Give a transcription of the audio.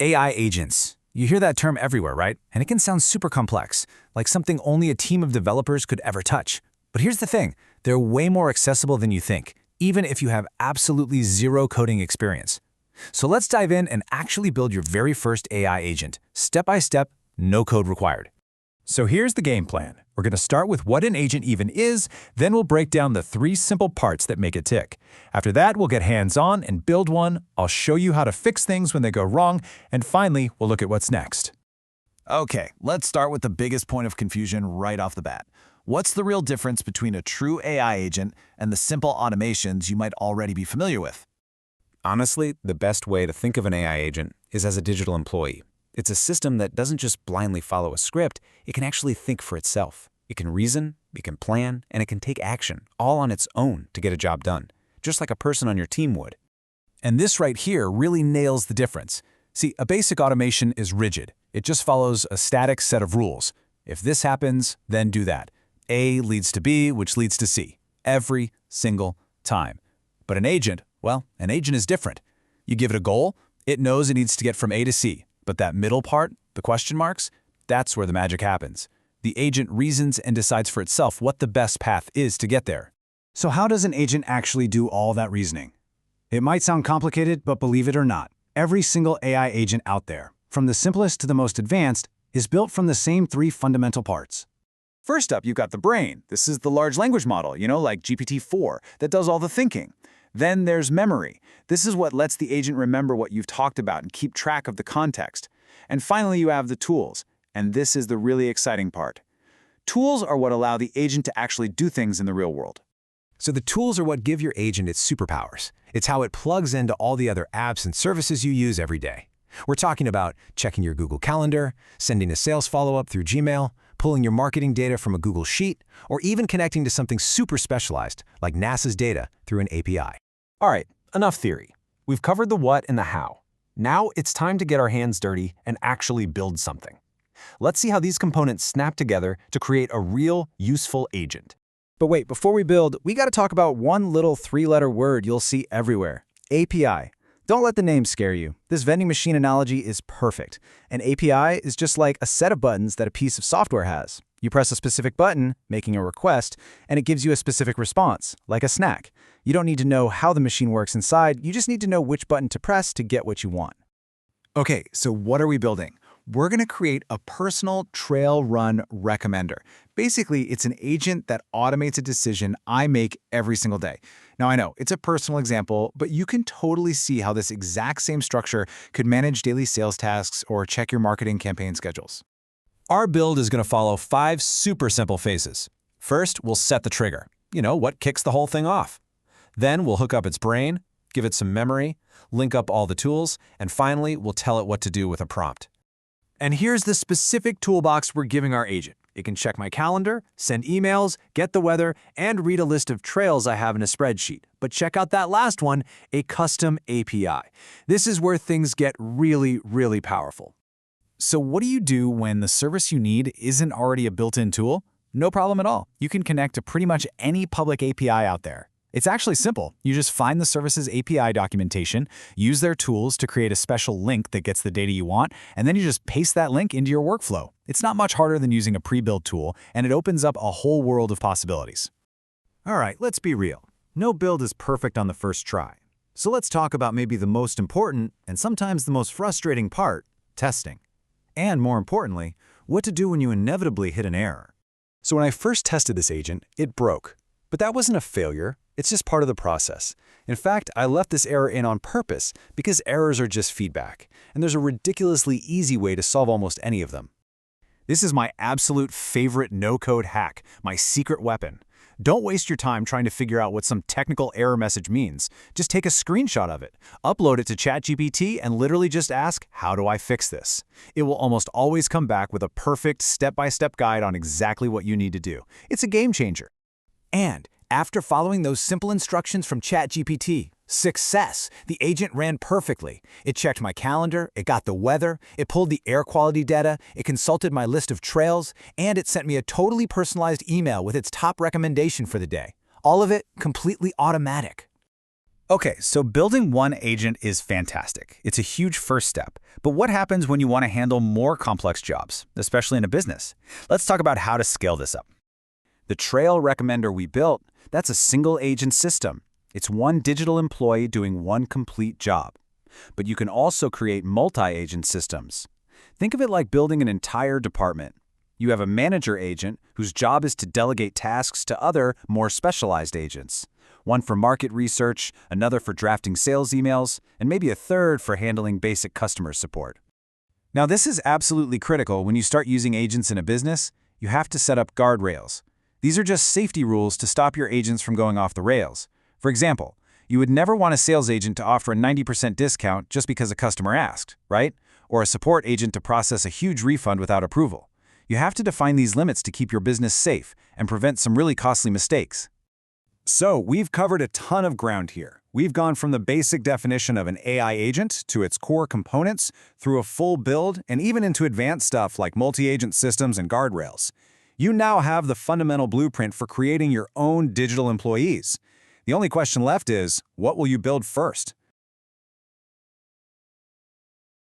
AI agents. You hear that term everywhere, right? And it can sound super complex, like something only a team of developers could ever touch. But here's the thing, they're way more accessible than you think, even if you have absolutely zero coding experience. So let's dive in and actually build your very first AI agent, step by step, no code required. So here's the game plan. We're going to start with what an agent even is, then we'll break down the 3 simple parts that make it tick. After that, we'll get hands-on and build one. I'll show you how to fix things when they go wrong, and finally, we'll look at what's next. Okay, let's start with the biggest point of confusion right off the bat. What's the real difference between a true AI agent and the simple automations you might already be familiar with? Honestly, the best way to think of an AI agent is as a digital employee. It's a system that doesn't just blindly follow a script, it can actually think for itself. It can reason, it can plan, and it can take action, all on its own to get a job done, just like a person on your team would. And this right here really nails the difference. See, a basic automation is rigid. It just follows a static set of rules. If this happens, then do that. A leads to B, which leads to C, every single time. But an agent, well, an agent is different. You give it a goal, it knows it needs to get from A to C. But that middle part, the question marks, that's where the magic happens. The agent reasons and decides for itself what the best path is to get there. So how does an agent actually do all that reasoning? It might sound complicated, but believe it or not, every single AI agent out there, from the simplest to the most advanced, is built from the same 3 fundamental parts. First up, you've got the brain. This is the large language model, like GPT-4, that does all the thinking. Then there's memory. This is what lets the agent remember what you've talked about and keep track of the context. And finally, you have the tools. And this is the really exciting part. Tools are what allow the agent to actually do things in the real world. So the tools are what give your agent its superpowers. It's how it plugs into all the other apps and services you use every day. We're talking about checking your Google Calendar, sending a sales follow-up through Gmail, pulling your marketing data from a Google Sheet, or even connecting to something super specialized, like NASA's data, through an API. All right, enough theory. We've covered the what and the how. Now it's time to get our hands dirty and actually build something. Let's see how these components snap together to create a real, useful agent. But wait, before we build, we got to talk about one little 3-letter word you'll see everywhere: API. Don't let the name scare you. This vending machine analogy is perfect. An API is just like a set of buttons that a piece of software has. You press a specific button, making a request, and it gives you a specific response, like a snack. You don't need to know how the machine works inside, you just need to know which button to press to get what you want. Okay, so what are we building? We're going to create a personal trail run recommender. Basically, it's an agent that automates a decision I make every single day. Now, I know it's a personal example, but you can totally see how this exact same structure could manage daily sales tasks or check your marketing campaign schedules. Our build is going to follow 5 super simple phases. First, we'll set the trigger. What kicks the whole thing off. Then we'll hook up its brain, give it some memory, link up all the tools, and finally, we'll tell it what to do with a prompt. And here's the specific toolbox we're giving our agent. It can check my calendar, send emails, get the weather, and read a list of trails I have in a spreadsheet. But check out that last one, a custom API. This is where things get really, really powerful. So what do you do when the service you need isn't already a built-in tool? No problem at all. You can connect to pretty much any public API out there. It's actually simple. You just find the service's API documentation, use their tools to create a special link that gets the data you want, and then you just paste that link into your workflow. It's not much harder than using a pre-built tool, and it opens up a whole world of possibilities. All right, let's be real. No build is perfect on the first try. So let's talk about maybe the most important and sometimes the most frustrating part, testing. And more importantly, what to do when you inevitably hit an error. So when I first tested this agent, it broke. But that wasn't a failure. It's just part of the process. In fact, I left this error in on purpose because errors are just feedback, and there's a ridiculously easy way to solve almost any of them. This is my absolute favorite no-code hack, my secret weapon. Don't waste your time trying to figure out what some technical error message means. Just take a screenshot of it, upload it to ChatGPT, and literally just ask, how do I fix this? It will almost always come back with a perfect step-by-step guide on exactly what you need to do. It's a game changer. And after following those simple instructions from ChatGPT, success! The agent ran perfectly. It checked my calendar, it got the weather, it pulled the air quality data, it consulted my list of trails, and it sent me a totally personalized email with its top recommendation for the day. All of it completely automatic. Okay, so building one agent is fantastic. It's a huge first step. But what happens when you want to handle more complex jobs, especially in a business? Let's talk about how to scale this up. The trail recommender we built, that's a single agent system. It's one digital employee doing one complete job. But you can also create multi-agent systems. Think of it like building an entire department. You have a manager agent whose job is to delegate tasks to other, more specialized agents. One for market research, another for drafting sales emails, and maybe a third for handling basic customer support. Now, this is absolutely critical when you start using agents in a business. You have to set up guardrails. These are just safety rules to stop your agents from going off the rails. For example, you would never want a sales agent to offer a 90% discount just because a customer asked, right? Or a support agent to process a huge refund without approval. You have to define these limits to keep your business safe and prevent some really costly mistakes. So, we've covered a ton of ground here. We've gone from the basic definition of an AI agent to its core components, through a full build, and even into advanced stuff like multi-agent systems and guardrails. You now have the fundamental blueprint for creating your own digital employees. The only question left is, what will you build first?